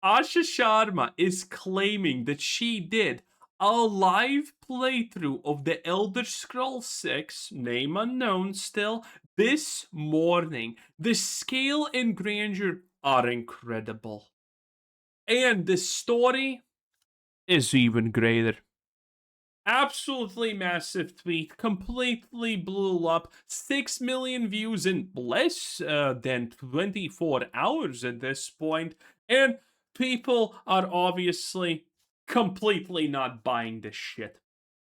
Asha Sharma is claiming that she did a live playthrough of the Elder Scrolls 6, name unknown still, this morning. The scale and grandeur are incredible. And the story is even greater. Absolutely massive tweet, completely blew up. 6 million views in less than 24 hours at this point, and people are obviously completely not buying this shit.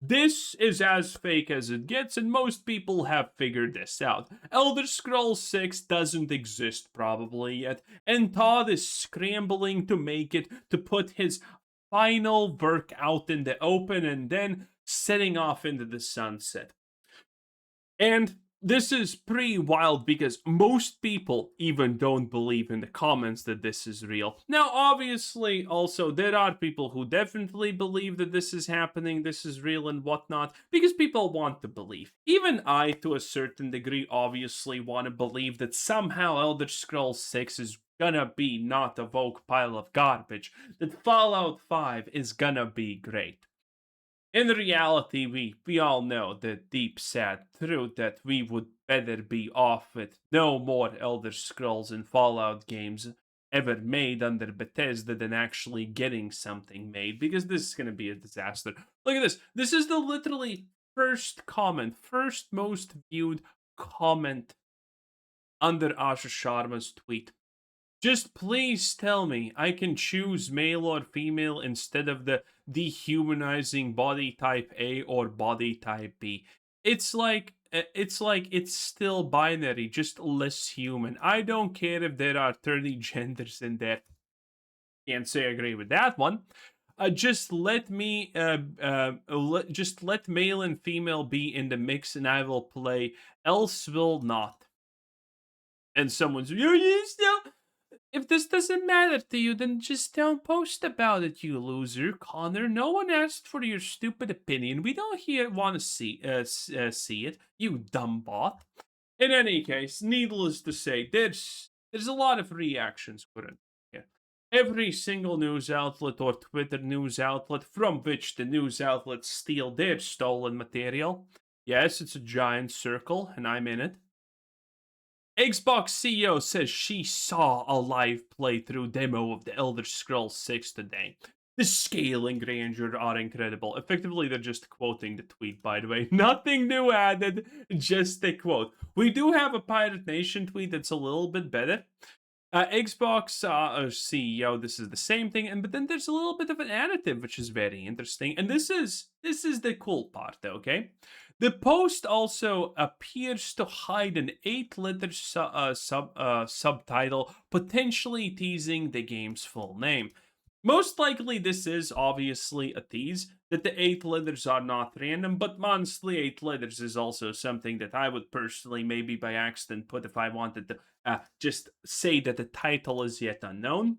This is as fake as it gets, and most people have figured this out. Elder Scrolls 6 doesn't exist probably yet, and Todd is scrambling to make it, to put his final work out in the open and then setting off into the sunset. And this is pretty wild because most people even don't believe in the comments that this is real. Now, obviously, also, there are people who definitely believe that this is happening, this is real and whatnot, because people want to believe. Even I, to a certain degree, obviously want to believe that somehow Elder Scrolls 6 is gonna be not a woke pile of garbage, that Fallout 5 is gonna be great. In reality, we all know the deep sad truth that we would better be off with no more Elder Scrolls and Fallout games ever made under Bethesda than actually getting something made, because this is gonna be a disaster. Look at this. This is the literally first comment, first most viewed comment under Asha Sharma's tweet. Just please tell me I can choose male or female instead of the dehumanizing body type A or body type B. It's like it's still binary, just less human. I don't care if there are 30 genders in there. Can't say I agree with that one. Just let me just let male and female be in the mix and I will play, else will not. And someone's, you still, if this doesn't matter to you, then just don't post about it, you loser, Connor. No one asked for your stupid opinion. We don't want to see it, you dumb bot. In any case, needless to say, there's a lot of reactions currently. Yeah. Every single news outlet or Twitter news outlet from which the news outlets steal their stolen material. Yes, it's a giant circle, and I'm in it. Xbox CEO says she saw a live playthrough demo of the Elder Scrolls 6 today. The scale and grandeur are incredible. Effectively, they're just quoting the tweet, by the way. Nothing new added, just a quote. We do have a Pirate Nation tweet that's a little bit better. Xbox CEO, this is the same thing, but then there's a little bit of an additive, which is very interesting. And this is the cool part, okay? The post also appears to hide an 8-letter subtitle, potentially teasing the game's full name. Most likely, this is obviously a tease that the 8 letters are not random, but honestly, 8 letters is also something that I would personally, maybe by accident, put if I wanted to just say that the title is yet unknown.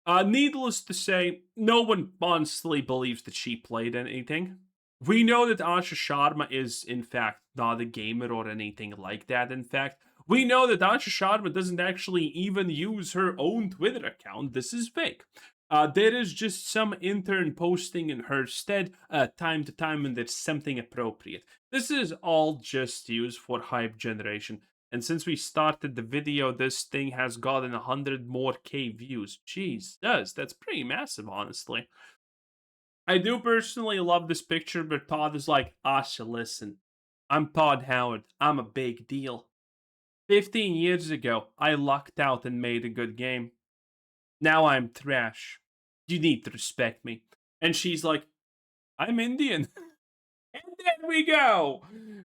Needless to say, no one honestly believes that she played anything. We know that Asha Sharma is, in fact, not a gamer or anything like that. In fact, we know that Asha Sharma doesn't actually even use her own Twitter account. This is fake. There is just some intern posting in her stead time to time when there's something appropriate. This is all just used for hype generation. And since we started the video, this thing has gotten 100 more K views. Jeez, that's pretty massive, honestly. I do personally love this picture, but Todd is like, Asha, listen, I'm Todd Howard. I'm a big deal. 15 years ago, I lucked out and made a good game. Now I'm trash. You need to respect me. And she's like, I'm Indian. And there we go.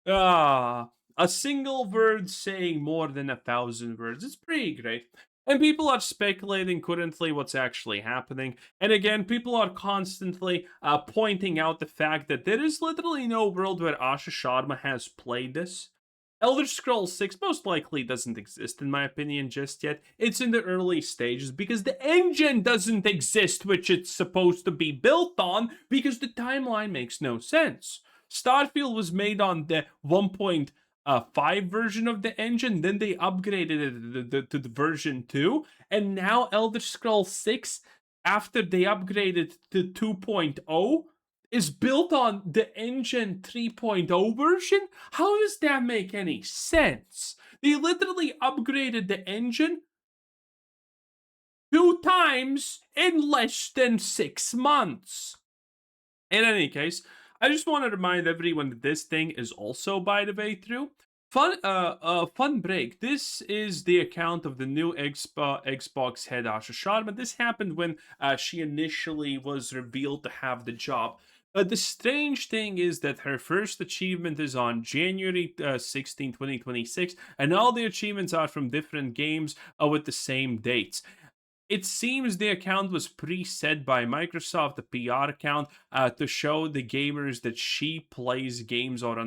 A single word saying more than 1,000 words. It's pretty great. And people are speculating currently what's actually happening. And again, people are constantly pointing out the fact that there is literally no world where Asha Sharma has played this. Elder Scrolls 6 most likely doesn't exist, in my opinion, just yet. It's in the early stages because the engine doesn't exist, which it's supposed to be built on, because the timeline makes no sense. Starfield was made on the 5 version of the engine, then they upgraded it to the version 2, and now Elder Scrolls 6, after they upgraded to 2.0, is built on the engine 3.0 version? How does that make any sense? They literally upgraded the engine 2 times in less than 6 months. In any case, I just want to remind everyone that this thing is also, by the way, through. Fun break. This is the account of the new Xbox head Asha Sharma. This happened when she initially was revealed to have the job. The strange thing is that her first achievement is on January 16, 2026, and all the achievements are from different games with the same dates. It seems the account was preset by Microsoft, the PR account, to show the gamers that she plays games or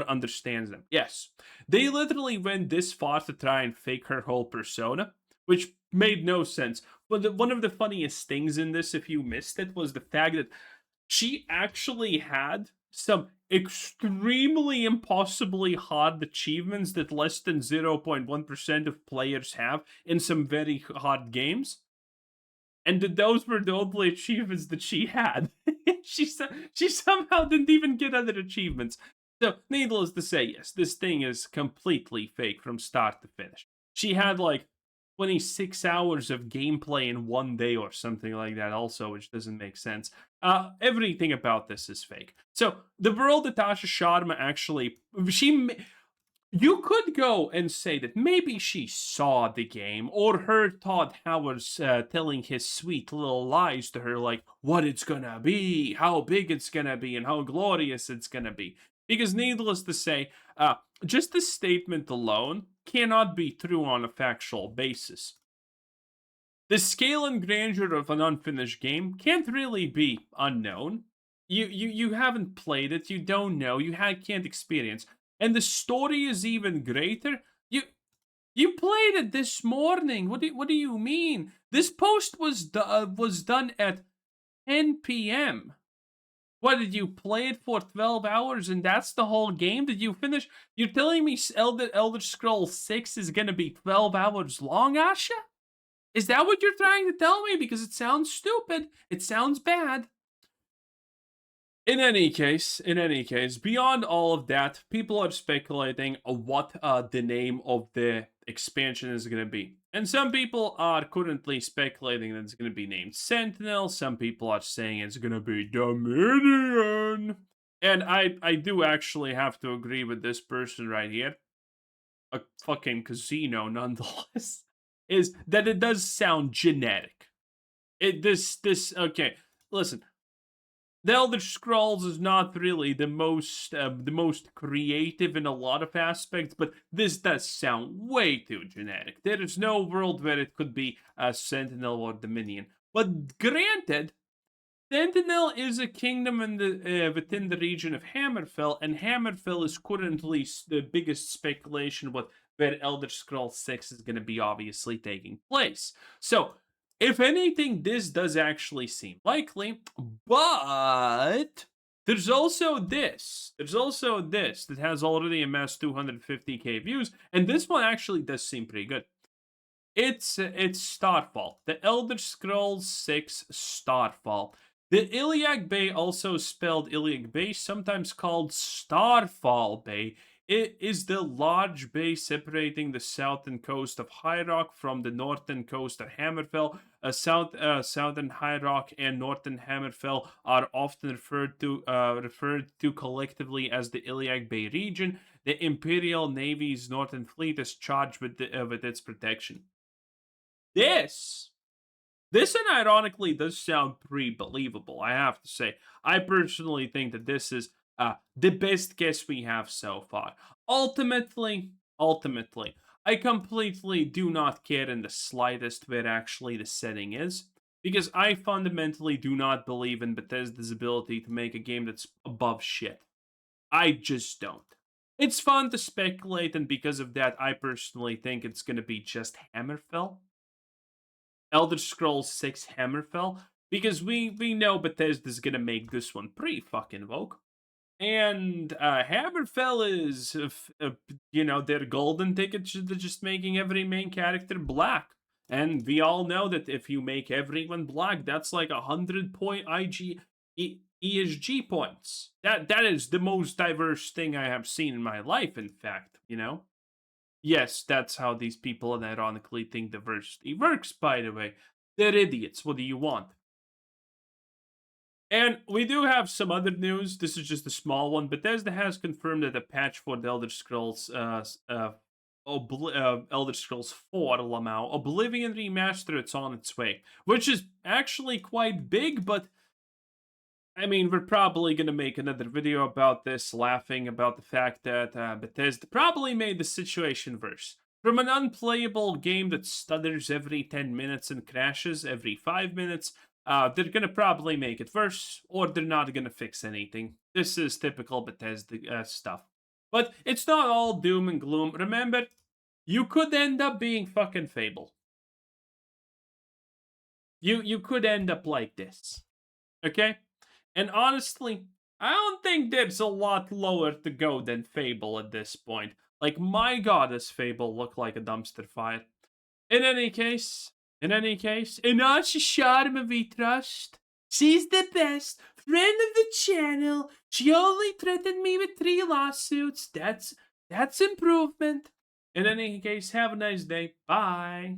understands them. Yes, they literally went this far to try and fake her whole persona, which made no sense. But one of the funniest things in this, if you missed it, was the fact that she actually had some extremely impossibly hard achievements that less than 0.1% of players have in some very hard games. And those were the only achievements that she had. she somehow didn't even get other achievements. So, needless to say, yes, this thing is completely fake from start to finish. She had like 26 hours of gameplay in one day or something like that, also, which doesn't make sense. Everything about this is fake. So, the world that Tasha Sharma actually, you could go and say that maybe she saw the game or heard Todd Howard's telling his sweet little lies to her, like what it's gonna be, how big it's gonna be, and how glorious it's gonna be. Because, needless to say, just the statement alone cannot be true on a factual basis. The scale and grandeur of an unfinished game can't really be unknown. You haven't played it, you don't know, can't experience. And the story is even greater. You played it this morning. What do you mean? This post was done at 10 p.m. What, did you play it for 12 hours and that's the whole game? Did you finish? You're telling me Elder Scrolls 6 is going to be 12 hours long, Asha? Is that what you're trying to tell me? Because it sounds stupid. It sounds bad. In any case, beyond all of that, people are speculating what the name of the expansion is going to be. And some people are currently speculating that it's going to be named Sentinel. Some people are saying it's going to be Dominion. And I do actually have to agree with this person right here. A fucking casino, nonetheless. Is that it does sound generic. Okay, listen. The Elder Scrolls is not really the most creative in a lot of aspects, but this does sound way too generic. There is no world where it could be a Sentinel or Dominion. But granted, Sentinel is a kingdom in the within the region of Hammerfell, and Hammerfell is currently the biggest speculation what where Elder Scrolls 6 is going to be obviously taking place. So, if anything, this does actually seem likely, but there's also this. There's also this that has already amassed 250k views, and this one actually does seem pretty good. It's Starfall, the Elder Scrolls 6 Starfall. The Iliac Bay, also spelled Iliac Bay, sometimes called Starfall Bay. It is the large bay separating the southern coast of High Rock from the northern coast of Hammerfell. Southern High Rock and northern Hammerfell are often referred to collectively as the Iliac Bay region. The Imperial Navy's Northern Fleet is charged with its protection. This unironically does sound pretty believable, I have to say. I personally think that this is the best guess we have so far. Ultimately, I completely do not care in the slightest where actually the setting is, because I fundamentally do not believe in Bethesda's ability to make a game that's above shit. I just don't. It's fun to speculate, and because of that, I personally think it's going to be just Hammerfell. Elder Scrolls 6 Hammerfell, because we know Bethesda's gonna make this one pretty fucking woke. And Hammerfell is, their golden ticket to just making every main character black. And we all know that if you make everyone black, that's like 100 point ESG points. That is the most diverse thing I have seen in my life, in fact, Yes, that's how these people ironically think diversity works, by the way. They're idiots. What do you want? And we do have some other news. This is just a small one. Bethesda has confirmed that a patch for the Elder Scrolls, Elder Scrolls 4 Lamau Oblivion Remaster, it's on its way, which is actually quite big. But I mean, we're probably gonna make another video about this, laughing about the fact that Bethesda probably made the situation worse. From an unplayable game that stutters every 10 minutes and crashes every 5 minutes, they're gonna probably make it worse, or they're not gonna fix anything. This is typical Bethesda stuff. But it's not all doom and gloom. Remember, you could end up being fucking Fable. You could end up like this. Okay? And honestly, I don't think there's a lot lower to go than Fable at this point. Like, my god, does Fable look like a dumpster fire. In any case, in Archie Sharma we trust. She's the best friend of the channel. She only threatened me with 3 lawsuits. That's improvement. In any case, have a nice day. Bye.